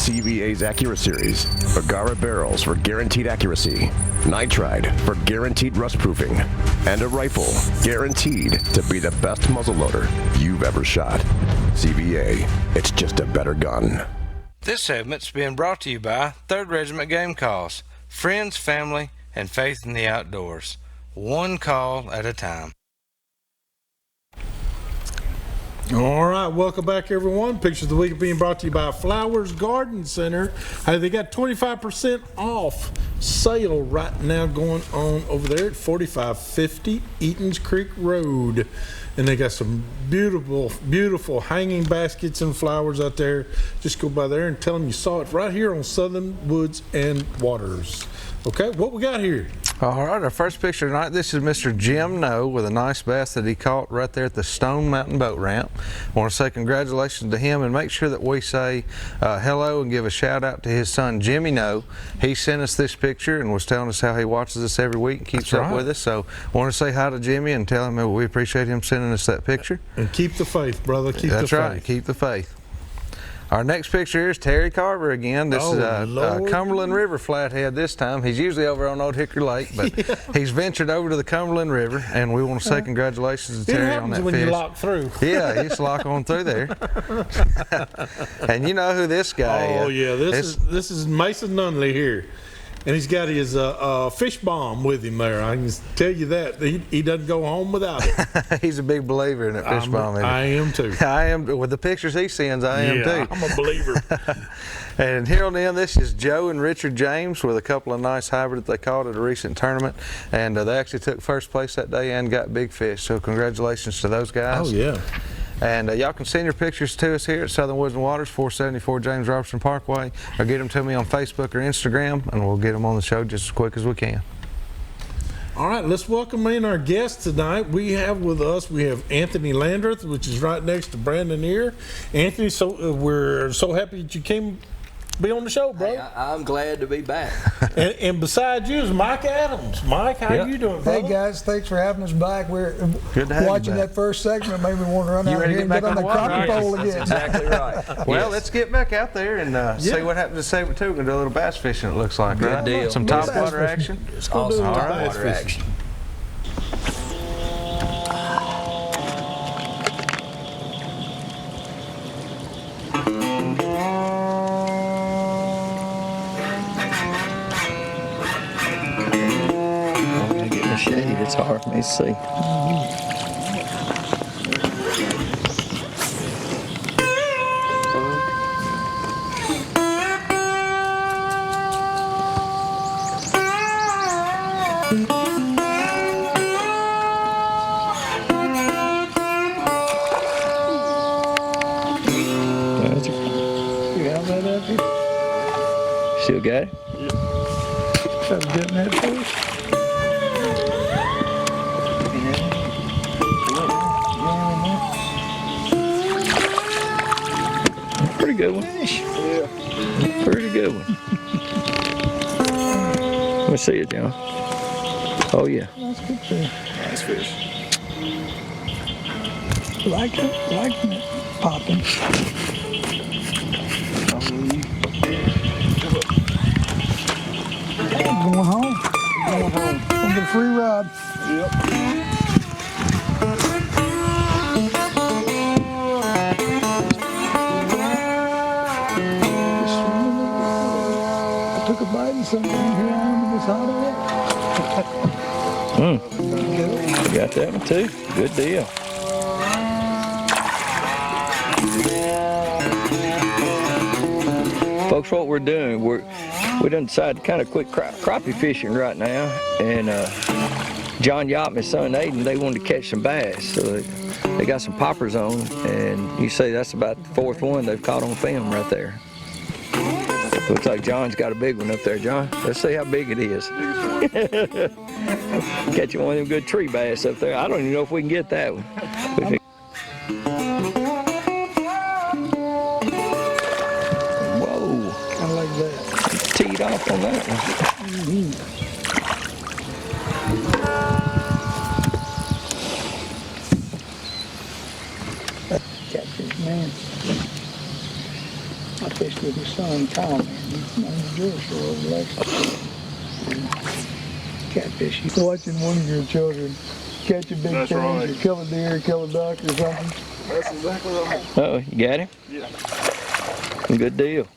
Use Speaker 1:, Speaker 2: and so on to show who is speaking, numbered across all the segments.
Speaker 1: CVA's Accura Series, Agara barrels for guaranteed accuracy, nitride for guaranteed rust proofing, and a rifle guaranteed to be the best muzzleloader you've ever shot. CVA, it's just a better gun.
Speaker 2: This segment's being brought to you by 3rd Regiment Game Calls, friends, family, and faith in the outdoors. One call at a time.
Speaker 3: All right, welcome back, everyone. Pictures of the Week are being brought to you by Flowers Garden Center. Hey, they got 25% off sale right now going on over there at 4550 Eatons Creek Road. And they got some beautiful, beautiful hanging baskets and flowers out there. Just go by there and tell them you saw it right here on Southern Woods and Waters. Okay, what we got here?
Speaker 2: All right, our first picture tonight, this is Mr. Jim No with a nice bass that he caught right there at the Stone Mountain Boat Ramp. I want to say congratulations to him and make sure that we say hello and give a shout out to his son Jimmy No. He sent us this picture and was telling us how he watches us every week and keeps up with us. So I want to say hi to Jimmy and tell him that we appreciate him sending us that picture.
Speaker 3: And keep the faith, brother. Keep the faith.
Speaker 2: That's right, keep the faith. Our next picture here is Terry Carver again. This is Cumberland River flathead this time. He's usually over on Old Hickory Lake, but he's ventured over to the Cumberland River, and we want to say congratulations to Terry on that fish.
Speaker 3: It happens when you lock through.
Speaker 2: Yeah, he's lock on through there. And you know who this guy is.
Speaker 3: Oh, yeah, this is Mason Nunley here. And he's got his fish bomb with him there. I can tell you that. He doesn't go home without it.
Speaker 2: He's a big believer in that fish bomb.
Speaker 3: I am too.
Speaker 2: I am. With the pictures he sends, I am too.
Speaker 3: I'm a believer.
Speaker 2: And here on the end, this is Joe and Richard James with a couple of nice hybrids they caught at a recent tournament. And they actually took first place that day and got big fish. So congratulations to those guys.
Speaker 3: Oh, yeah.
Speaker 2: And y'all can send your pictures to us here at Southern Woods and Waters, 474 James Robertson Parkway, or get them to me on Facebook or Instagram, and we'll get them on the show just as quick as we can.
Speaker 3: All right, let's welcome in our guests tonight. We have Anthony Landreth, which is right next to Brandon here. Anthony, we're so happy that you came be on the show, bro.
Speaker 4: Hey, I'm glad to be back.
Speaker 3: and beside you is Mike Adams. Mike, how you doing, brother?
Speaker 5: Hey, guys, thanks for having us back. We're
Speaker 2: good to have
Speaker 5: watching that first segment. Made me want to run out here and get on the crappie pole again.
Speaker 4: That's exactly right.
Speaker 2: Well, let's get back out there and see what happens to Sabre 2. We're going to do a little bass fishing, it looks like.
Speaker 4: Good deal.
Speaker 2: Some top water action.
Speaker 3: Let's go do
Speaker 4: Awesome.
Speaker 3: top
Speaker 4: Water
Speaker 3: water
Speaker 4: action.
Speaker 6: Shade, it's hard for me to see. You got that up here? Still got it? Yeah. Try to get in that fish. Pretty good one. Yeah. Pretty good one. Let me see it, John. Oh, yeah. That's good fish. Nice fish. Liking it popping. Going home. Gonna get a free ride. Yep. Took a bite and something here on this hot air. Got that one too. Good deal. Folks, what we're doing, we done decided to kind of quit crappie fishing right now, and John Yacht and his son Aiden, they wanted to catch some bass, so they got some poppers on, and you say that's about the fourth one they've caught on film right there. Looks like John's got a big one up there, John. Let's see how big it is. Catch one of them good tree bass up there. I don't even know if we can get that one. Whoa.
Speaker 5: I like that.
Speaker 6: Teed off on that one.
Speaker 5: Catfish, man. fished with his son, Kyle, man. He's on the jewelry store over Lexington. Catfish. He's watching one of your children catch a big fish or kill a deer, kill a duck or something.
Speaker 3: That's exactly what I'm doing.
Speaker 6: Oh, you got him?
Speaker 3: Yeah.
Speaker 6: Good deal.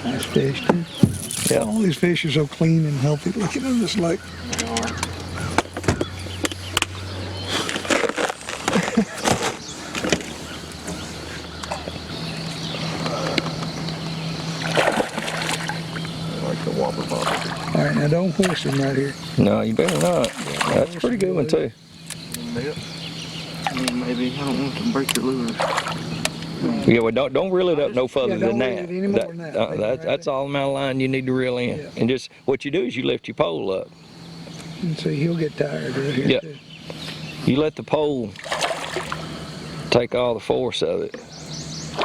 Speaker 5: Nice fish, too.
Speaker 6: Yeah.
Speaker 5: All these fish are so clean and healthy. Look at them, just like. All right, now don't horse him right here.
Speaker 6: No, you better not. That's a pretty good one too.
Speaker 7: Maybe I don't want to break your lure.
Speaker 6: Yeah, well, don't reel it up no further
Speaker 5: Yeah,
Speaker 6: than
Speaker 5: don't
Speaker 6: that.
Speaker 5: reel it any more than that.
Speaker 6: That's all amount of line you need to reel in.
Speaker 5: Yeah.
Speaker 6: And just what you do is you lift your pole up.
Speaker 5: And so he'll get tired right here.
Speaker 6: Yeah.
Speaker 5: Too.
Speaker 6: You let the pole take all the force of it.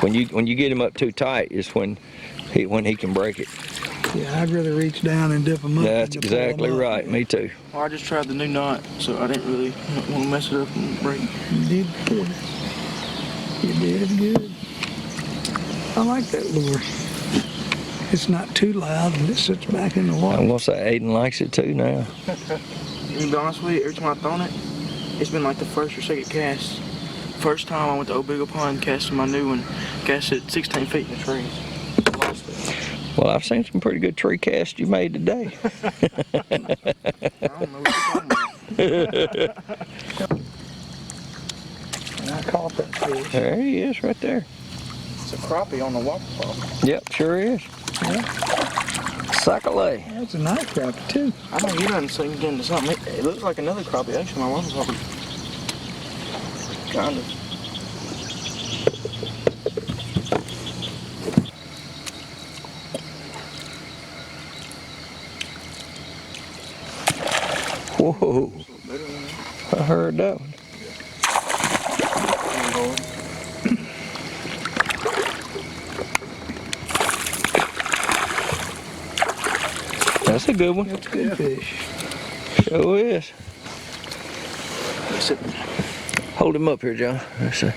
Speaker 6: When you get him up too tight is when he can break it.
Speaker 5: Yeah, I'd rather reach down and dip him up.
Speaker 6: That's
Speaker 5: than to pull him
Speaker 6: exactly
Speaker 5: up.
Speaker 6: right. Me too.
Speaker 7: Well, I just tried the new knot, so I didn't really want to mess it up and break.
Speaker 5: You did good. You did good. I like that lure. It's not too loud and it sits back in the
Speaker 6: I'm
Speaker 5: water.
Speaker 6: gonna say Aiden likes it too now.
Speaker 7: To be honest with you, every time I've thrown it, it's been like the first or second cast. First time I went to Obigo Pond casting my new one, cast it 16 feet in the trees. Lost it.
Speaker 6: Well, I've seen some pretty good tree casts you made today.
Speaker 7: I don't know what you're talking about.
Speaker 5: And I caught that fish.
Speaker 6: There he is, right there.
Speaker 7: It's a crappie on the water pump.
Speaker 6: Yep, sure is. Sac-a-lay.
Speaker 5: That's a nice crappie too.
Speaker 7: I think he done sinked into something. It looks like another crappie, actually, my water pump. Kind of.
Speaker 6: Whoa. I heard that one. That's a good one.
Speaker 5: That's good fish.
Speaker 6: Sure is.
Speaker 7: Sit.
Speaker 6: Hold him up here, John. That's a,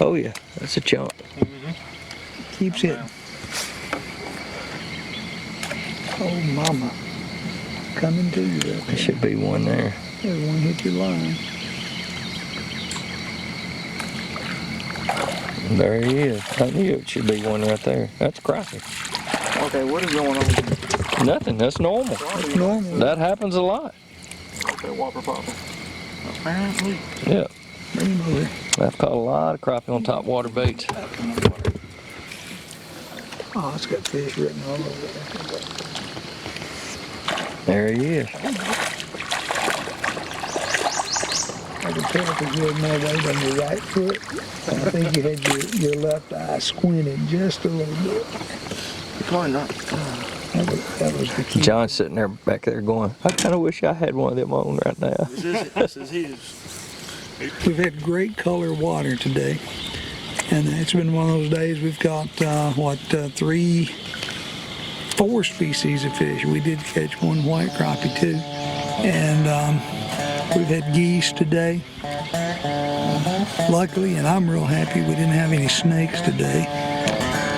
Speaker 6: oh yeah, that's a chunk.
Speaker 5: Keeps hitting. Oh, mama. Coming to you.
Speaker 6: There should be one there.
Speaker 5: There's one hit your line.
Speaker 6: There he is. I knew it should be one right there. That's crappie.
Speaker 7: Okay, what is going on?
Speaker 6: Nothing. That's normal.
Speaker 5: That's normal.
Speaker 6: That happens a lot.
Speaker 7: Okay, whopper popper. Apparently.
Speaker 6: Yeah.
Speaker 5: Bring him over.
Speaker 6: I've caught a lot of crappie on top water baits.
Speaker 5: Oh, it's got fish written all over it.
Speaker 6: There he is.
Speaker 5: I can tell because you had more weight on your right foot. And I think you had your left eye squinted just a little bit.
Speaker 7: Probably not.
Speaker 5: That was the key.
Speaker 6: John's sitting there back there going, I kind of wish I had one of them on right now.
Speaker 7: This is his.
Speaker 5: We've had great color water today. And it's been one of those days we've got, 4 species of fish. We did catch one white crappie too. And we've had geese today. Luckily, and I'm real happy, we didn't have any snakes today.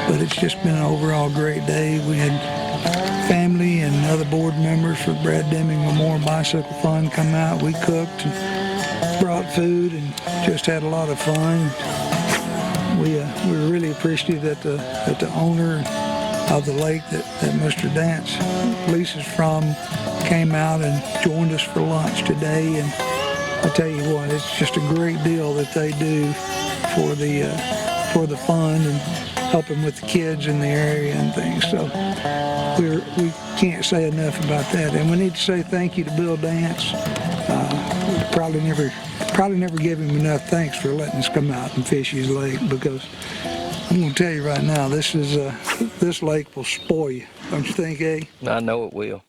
Speaker 5: But it's just been an overall great day. We had family and other board members for Brad Deming Memorial Bicycle Fund come out. We cooked and brought food and just had a lot of fun. We were really appreciative that the owner of the lake that Mr. Dance leases from came out and joined us for lunch today. And I tell you what, it's just a great deal that they do for the fund and helping with the kids in the area and things. So we can't say enough about that. And we need to say thank you to Bill Dance. We probably never gave him enough thanks for letting us come out and fish his lake, because I'm going to tell you right now, this lake will spoil you. Don't you think, eh?
Speaker 6: I know it will.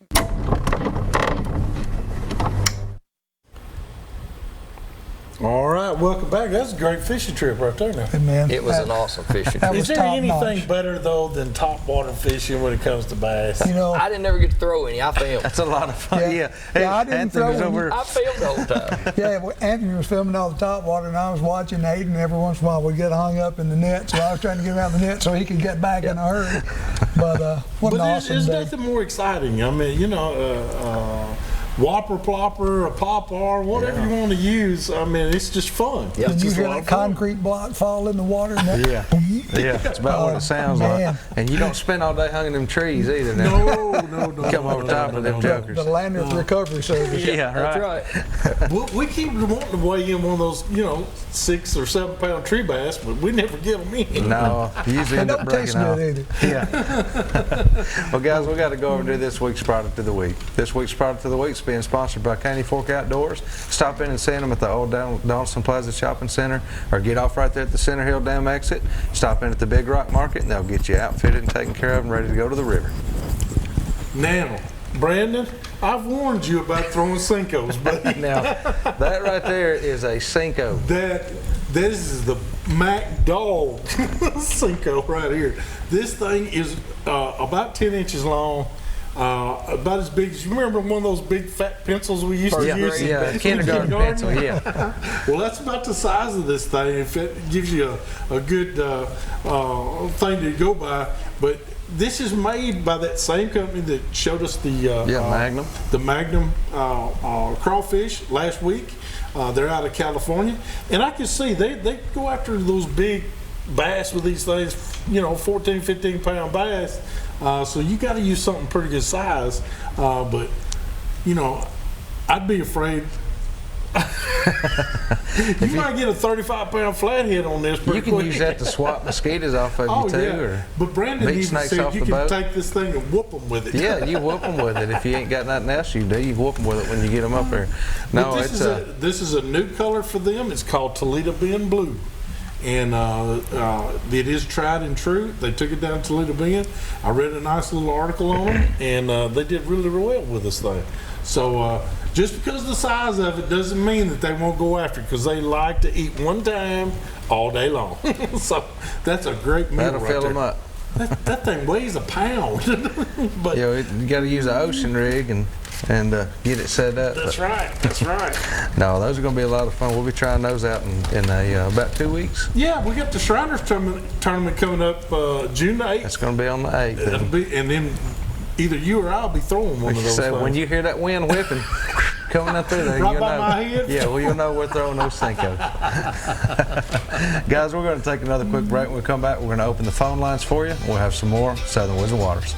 Speaker 3: All right, right, welcome back. That's a great fishing trip right there now.
Speaker 5: Hey, man,
Speaker 4: It was an awesome fishing
Speaker 5: that
Speaker 4: trip.
Speaker 3: Is
Speaker 5: was
Speaker 3: there
Speaker 5: top
Speaker 3: anything
Speaker 5: notch.
Speaker 3: better, though, than top water fishing when it comes to bass?
Speaker 5: You know,
Speaker 4: I didn't ever get to throw any. I filmed.
Speaker 2: That's a lot of fun.
Speaker 5: Yeah.
Speaker 2: Yeah.
Speaker 5: Yeah, I didn't
Speaker 2: Anthony was
Speaker 5: throw any.
Speaker 2: over.
Speaker 4: I filmed the whole time.
Speaker 5: yeah, well, Anthony was filming all the top water, and I was watching Aiden. Every once in a while, we'd get hung up in the net, so I was trying to get him out of the net so he could get back in a hurry. But what an
Speaker 3: But
Speaker 5: awesome
Speaker 3: there's
Speaker 5: day.
Speaker 3: nothing more exciting. I mean, you know, whopper plopper, a popper, whatever you want to use. I mean, it's just fun.
Speaker 4: Yep.
Speaker 5: Did you
Speaker 3: Just a
Speaker 5: hear
Speaker 3: lot
Speaker 5: that
Speaker 3: of fun.
Speaker 5: concrete block fall in the water? And that,
Speaker 2: Yeah. Yeah, that's about what it sounds
Speaker 5: man.
Speaker 2: like. And you don't spend all day hung in them trees either. Now.
Speaker 3: No.
Speaker 2: Come over top of them
Speaker 5: The
Speaker 2: jokers.
Speaker 5: Landers Recovery Service.
Speaker 2: Yeah,
Speaker 4: That's
Speaker 2: right.
Speaker 4: right.
Speaker 3: We keep wanting to weigh in one of those, 6 or 7 pound tree bass, but we never get them in.
Speaker 2: No, usually
Speaker 5: They
Speaker 2: end up
Speaker 5: don't taste
Speaker 2: breaking off.
Speaker 5: good either.
Speaker 2: Yeah. Well, guys, we got to go over and do this week's product of the week. This week's product of the week is being sponsored by Caney Fork Outdoors. Stop in and see them at the old Donaldson Plaza Shopping Center, or get off right there at the Center Hill Dam exit. Stop in at the Big Rock Market, and they'll get you outfitted and taken care of and ready to go to the river.
Speaker 3: Now, Brandon, I've warned you about throwing Cincos, buddy.
Speaker 2: Now, that right there is a Cinco.
Speaker 3: This is the Mac Dog Cinco right here. This thing is about 10 inches long, about as big as, you remember one of those big fat pencils we used to use?
Speaker 2: Yeah, kindergarten pencil, yeah.
Speaker 3: Well, that's about the size of this thing, if it gives you a good thing to go by. But this is made by that same company that showed us the
Speaker 2: Magnum.
Speaker 3: The Magnum crawfish last week. They're out of California, and I can see they go after those big bass with these things, 14, 15 pound bass. So you got to use something pretty good size. But I'd be afraid. You might get a 35 pound flathead on this pretty
Speaker 2: You can
Speaker 3: quick.
Speaker 2: use that to swat mosquitoes off of you too, or
Speaker 3: But Brandon
Speaker 2: beat
Speaker 3: needs to
Speaker 2: snakes
Speaker 3: say
Speaker 2: off
Speaker 3: you
Speaker 2: the
Speaker 3: can
Speaker 2: boat.
Speaker 3: take this thing and whoop them with it.
Speaker 2: Yeah, you whoop them with it. If you ain't got nothing else you do, you whoop them with it when you get them up there.
Speaker 3: But
Speaker 2: No,
Speaker 3: this
Speaker 2: it's
Speaker 3: this is a new color for them. It's called Toledo Bend Blue. And it is tried and true. They took it down to Toledo Bend. I read a nice little article on them, and they did really well with this thing. So just because of the size of it doesn't mean that they won't go after it, because they like to eat one time all day long. So that's a great meal
Speaker 2: that'll
Speaker 3: right
Speaker 2: fill
Speaker 3: there.
Speaker 2: them up.
Speaker 3: That thing weighs a pound. But
Speaker 2: You got to use an ocean rig and get it set up.
Speaker 3: that's right. That's right.
Speaker 2: No, those are going to be a lot of fun. We'll be trying those out in about 2 weeks.
Speaker 3: Yeah, we got the Shriners tournament coming up June 8th.
Speaker 2: It's going to be on the 8th.
Speaker 3: It'll be, and then either you or I'll be throwing one of those
Speaker 2: So
Speaker 3: things.
Speaker 2: when you hear that wind whipping coming up through there,
Speaker 3: Right
Speaker 2: you'll
Speaker 3: by
Speaker 2: know.
Speaker 3: my head?
Speaker 2: Yeah, well, you'll know we're throwing those Cincos. Guys, we're going to take another quick break. When we come back, we're going to open the phone lines for you. We'll have some more Southern Woods and Waters.